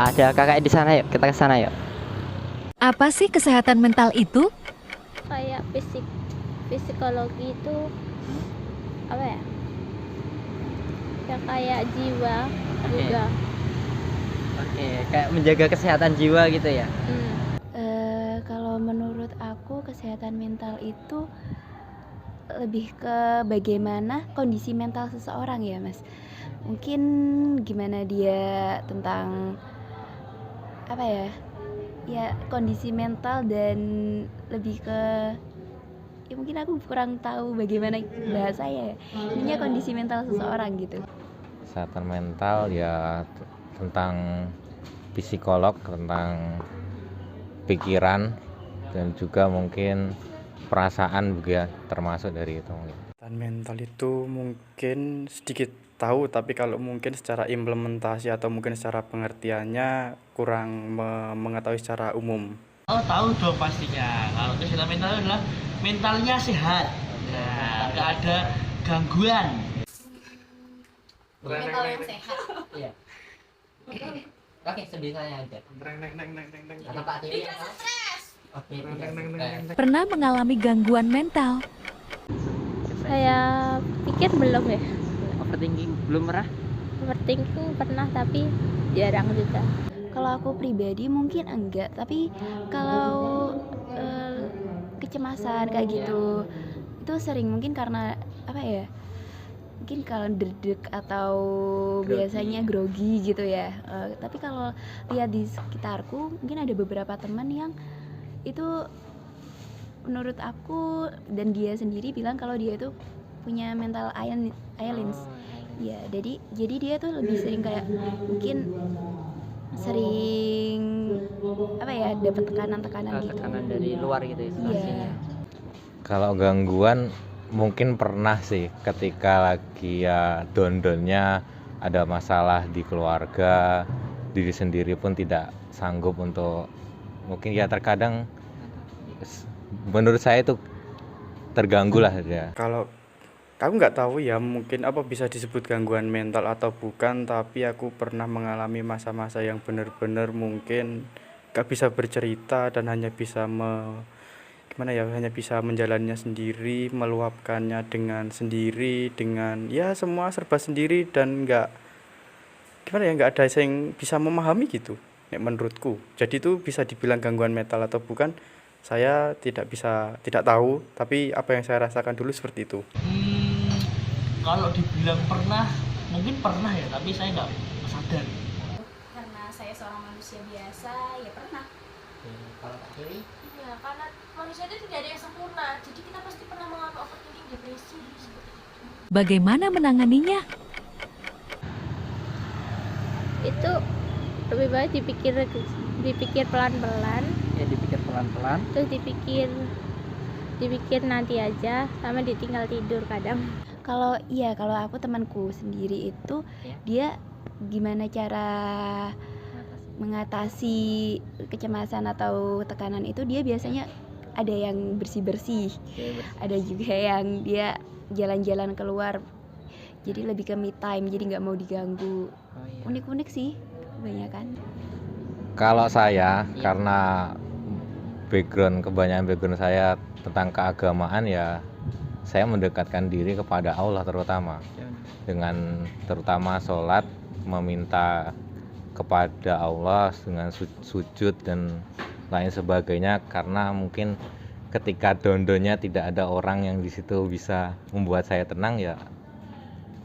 Ada kakak di sana, yuk kita ke sana yuk. Apa sih kesehatan mental itu? Kayak psikologi itu apa ya? Ya kayak jiwa juga. Oke, kayak menjaga kesehatan jiwa gitu ya. Kalau menurut aku kesehatan mental itu lebih ke bagaimana kondisi mental seseorang ya Mas. Mungkin gimana dia tentang apa ya? Ya kondisi mental dan lebih ke ya mungkin aku kurang tahu bagaimana bahasanya ya. Intinya kondisi mental seseorang gitu. Kesehatan mental ya tentang psikolog, tentang pikiran dan juga mungkin perasaan juga termasuk dari itu. Kesehatan mental itu mungkin sedikit tahu, tapi kalau mungkin secara implementasi atau mungkin secara pengertiannya kurang mengetahui secara umum. Oh tahu dong pastinya. Kalau kesehatan mental adalah mentalnya sehat. Nah, nggak ada gangguan. Mental yang sehat. Iya. Oke, sebisanya aja. Atau Pak Dewi ya? Oke. Pernah mengalami gangguan mental? Saya pikir belum ya. Overthinking belum pernah? Overthinking pernah tapi jarang juga. Kalau aku pribadi mungkin enggak, tapi kalau kecemasan kayak gitu itu sering mungkin karena apa ya? Mungkin kalau derdek atau biasanya grogi gitu ya. Tapi kalau lihat di sekitarku mungkin ada beberapa teman yang itu menurut aku dan dia sendiri bilang kalau dia itu punya mental illness. Ya, jadi dia tuh lebih sering kayak mungkin sering apa ya dapat tekanan-tekanan gitu. Tekanan dari luar gitu ya situasinya. Kalau gangguan mungkin pernah sih ketika lagi ya down-downnya ada masalah di keluarga, diri sendiri pun tidak sanggup untuk mungkin ya terkadang menurut saya itu terganggu lah ya. Kalau aku nggak tahu ya mungkin apa bisa disebut gangguan mental atau bukan, tapi aku pernah mengalami masa-masa yang benar-benar mungkin nggak bisa bercerita dan hanya bisa hanya bisa menjalannya sendiri, meluapkannya dengan sendiri, dengan ya semua serba sendiri dan nggak ada yang bisa memahami gitu menurutku. Jadi itu bisa dibilang gangguan mental atau bukan, saya tidak tahu, tapi apa yang saya rasakan dulu seperti itu. Kalau dibilang pernah, mungkin pernah ya, tapi saya nggak sadar. Karena saya seorang manusia biasa, ya pernah. Kalau Pak Dewi? Ya, karena manusia itu tidak ada yang sempurna. Jadi kita pasti pernah mengalami overthinking, depresi, seperti itu. Bagaimana menanganinya? Itu lebih baik dipikir pelan-pelan, Ya dipikir pelan-pelan. terus dipikir nanti aja, sama ditinggal tidur kadang. Kalau aku temanku sendiri itu Ya. dia gimana cara mengatasi kecemasan atau tekanan itu, dia biasanya ada yang bersih-bersih, ada juga yang dia jalan-jalan keluar, jadi lebih ke me time, jadi nggak mau diganggu. Oh, iya. Unik-unik sih kebanyakan. Kalau saya karena kebanyakan background saya tentang keagamaan ya saya mendekatkan diri kepada Allah terutama dengan terutama sholat, meminta kepada Allah dengan sujud dan lain sebagainya, karena mungkin ketika down-downnya tidak ada orang yang di situ bisa membuat saya tenang, ya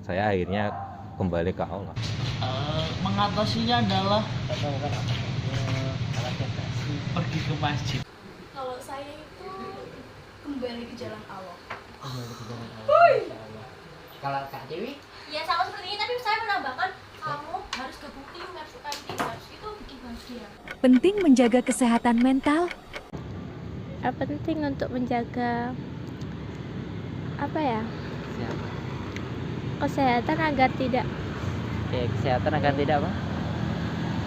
saya akhirnya kembali ke Allah. Mengatasinya adalah pergi ke masjid. Kalau saya itu kembali ke jalan Allah. Kalau Kak Dewi? Ya sama seperti ini, tapi saya menambahkan kamu harus gabung tim, harus harus itu bikin bahagia. Penting menjaga kesehatan mental. Penting untuk menjaga apa ya? Kesehatan agar tidak Kesehatan agar tidak apa?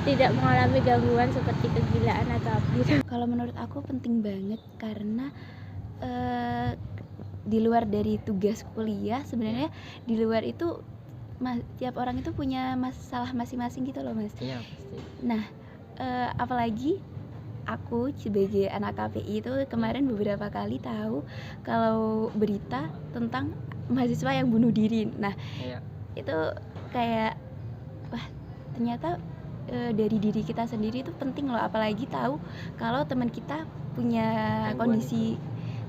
tidak mengalami gangguan seperti kegilaan atau apa gitu. Kalau menurut aku penting banget karena di luar dari tugas kuliah sebenarnya di luar itu tiap orang itu punya masalah masing-masing gitu loh Mas. Iya pasti. Nah, apalagi aku sebagai anak KPI itu kemarin beberapa kali tahu kalau berita tentang mahasiswa yang bunuh diri. Nah, Iya. itu kayak wah, ternyata dari diri kita sendiri itu penting loh, apalagi tahu kalau teman kita punya Gangguan kondisi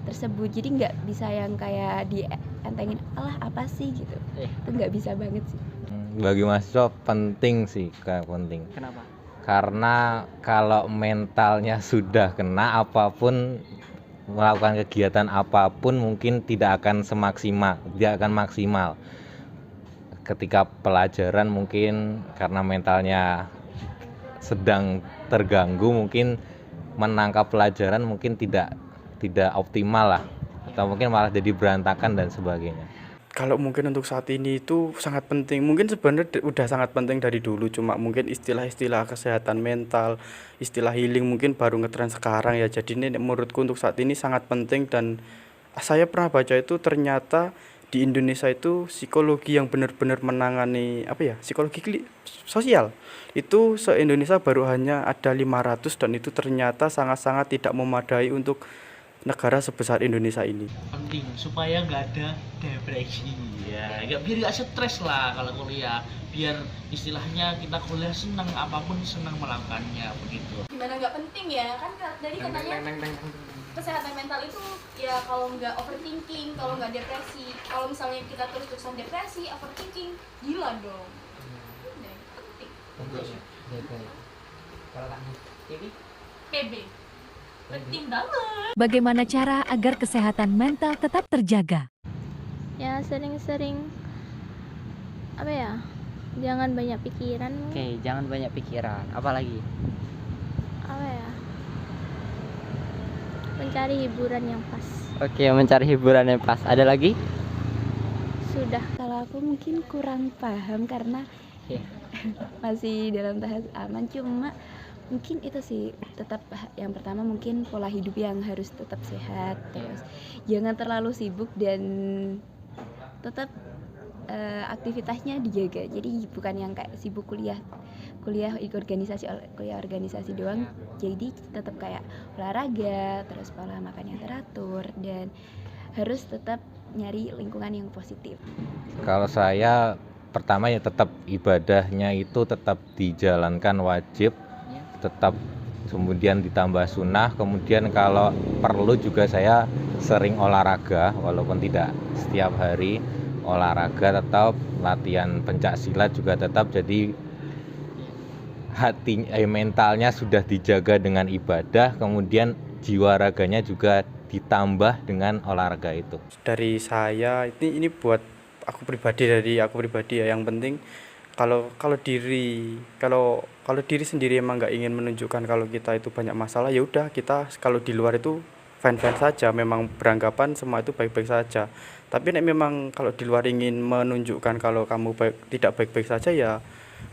tersebut. Jadi nggak bisa yang kayak dientengin, alah apa sih gitu. Itu nggak bisa banget sih. Bagi mahasiswa penting sih, Kak, penting. Kenapa? Karena kalau mentalnya sudah kena, apapun melakukan kegiatan apapun mungkin tidak akan maksimal. Ketika pelajaran mungkin karena mentalnya sedang terganggu, mungkin menangkap pelajaran mungkin tidak optimal lah, atau mungkin malah jadi berantakan dan sebagainya. Kalau mungkin untuk saat ini itu sangat penting, mungkin sebenarnya udah sangat penting dari dulu, cuma mungkin istilah-istilah kesehatan mental, istilah healing mungkin baru ngetren sekarang ya. Jadi ini menurutku untuk saat ini sangat penting, dan saya pernah baca itu ternyata di Indonesia itu psikologi yang benar-benar menangani psikologi sosial itu se-Indonesia baru hanya ada 500, dan itu ternyata sangat-sangat tidak memadai untuk negara sebesar Indonesia ini. Penting supaya nggak ada depresi ya, biar nggak stres lah kalau kuliah, biar istilahnya kita kuliah senang, apapun senang melakukannya begitu. Gimana nggak penting ya kan, jadi katanya kesehatan mental itu ya kalau nggak overthinking, kalau nggak depresi. Kalau misalnya kita terus-terusan depresi, overthinking, gila dong. Udah, penting. Kalau kamu PB penting banget. Bagaimana cara agar kesehatan mental tetap terjaga? Ya sering-sering jangan banyak pikiran. Oke, jangan banyak pikiran. Apalagi? Mencari hiburan yang pas. Oke, mencari hiburan yang pas. Ada lagi? Sudah, kalau aku mungkin kurang paham karena Iya. masih dalam tahap aman, cuma mungkin itu sih, tetap yang pertama mungkin pola hidup yang harus tetap sehat, terus jangan terlalu sibuk dan tetap aktivitasnya dijaga. Jadi bukan yang kayak sibuk kuliah organisasi doang. Jadi tetap kayak olahraga, terus pola makan yang teratur, dan harus tetap nyari lingkungan yang positif. Kalau saya pertama ya tetap ibadahnya itu tetap dijalankan wajib, tetap, kemudian ditambah sunnah, kemudian kalau perlu juga saya sering olahraga walaupun tidak setiap hari, olahraga tetap, latihan pencak silat juga tetap, jadi mentalnya sudah dijaga dengan ibadah, kemudian jiwa raganya juga ditambah dengan olahraga itu. Dari saya ini buat aku pribadi ya, yang penting kalau diri sendiri emang nggak ingin menunjukkan kalau kita itu banyak masalah, ya udah, kita kalau di luar itu fine-fine saja, memang beranggapan semua itu baik-baik saja. Tapi memang kalau di luar ingin menunjukkan kalau kamu tidak baik-baik saja, ya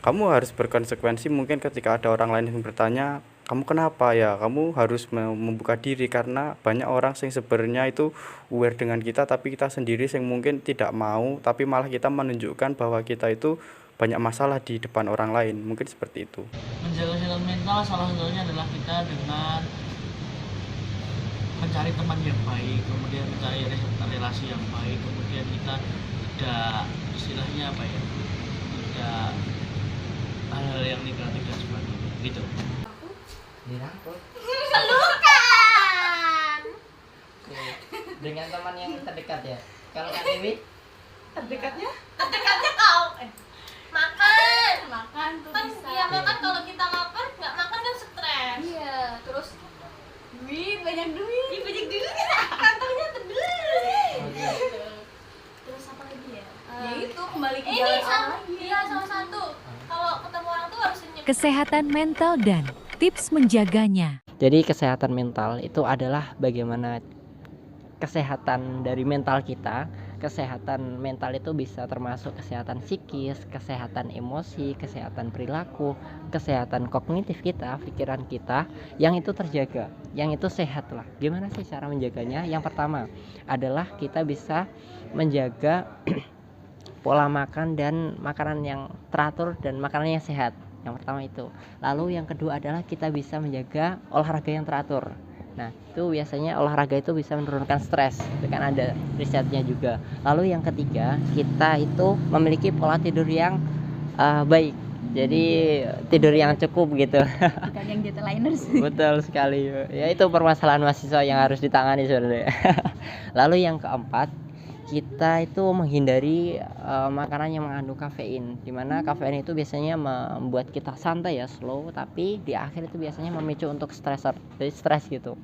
kamu harus berkonsekuensi. Mungkin ketika ada orang lain yang bertanya kamu kenapa, ya kamu harus membuka diri, karena banyak orang yang sebenarnya itu aware dengan kita, tapi kita sendiri yang mungkin tidak mau, tapi malah kita menunjukkan bahwa kita itu banyak masalah di depan orang lain, mungkin seperti itu. Menjaga kesehatan mental salah satunya adalah kita dengan mencari teman yang baik, kemudian mencari relasi yang baik, kemudian kita tidak istilahnya tidak hal-hal yang negatif dan sebagainya gitu. Dirangkul. Pelukan. Dengan teman yang terdekat ya. Kalau Kak Dewi? Terdekatnya kau. Makan tuh kan bisa. Iya, makan kalau kita lapar, nggak makan kan stres. Iya, terus banyak duit. Kantongnya tebel. Terus apa lagi ya? Ya itu kembali ke jalan Allah. Iya, salah satu. Kalau ketemu orang tuh harus senyum. Kesehatan mental dan tips menjaganya. Jadi kesehatan mental itu adalah bagaimana kesehatan dari mental kita. Kesehatan mental itu bisa termasuk kesehatan psikis, kesehatan emosi, kesehatan perilaku, kesehatan kognitif kita, pikiran kita, yang itu terjaga, yang itu sehat lah. Gimana sih cara menjaganya? Yang pertama adalah kita bisa menjaga pola makan dan makanan yang teratur dan makanan yang sehat. Yang pertama itu. Lalu yang kedua adalah kita bisa menjaga olahraga yang teratur. Nah, itu biasanya olahraga itu bisa menurunkan stres. Itu kan ada risetnya juga. Lalu yang ketiga, kita itu memiliki pola tidur yang baik. Jadi tidur yang cukup gitu. Bukan yang detaliners. Betul sekali. Ya itu permasalahan mahasiswa yang harus ditangani sebenarnya. Lalu yang keempat, kita itu menghindari makanan yang mengandung kafein. Dimana kafein itu biasanya membuat kita santai ya, slow, tapi di akhir itu biasanya memicu untuk jadi stres gitu.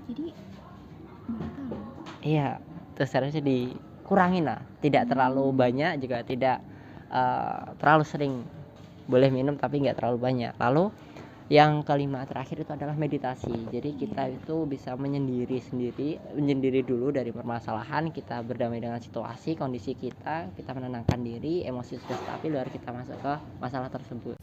Jadi Iya, terus harusnya dikurangin lah. Tidak terlalu banyak juga tidak terlalu sering. Boleh minum tapi nggak terlalu banyak. Lalu yang kelima terakhir itu adalah meditasi. Jadi kita itu bisa menyendiri dulu dari permasalahan, kita berdamai dengan situasi, kondisi kita menenangkan diri, emosi sudah stabil, baru kita masuk ke masalah tersebut.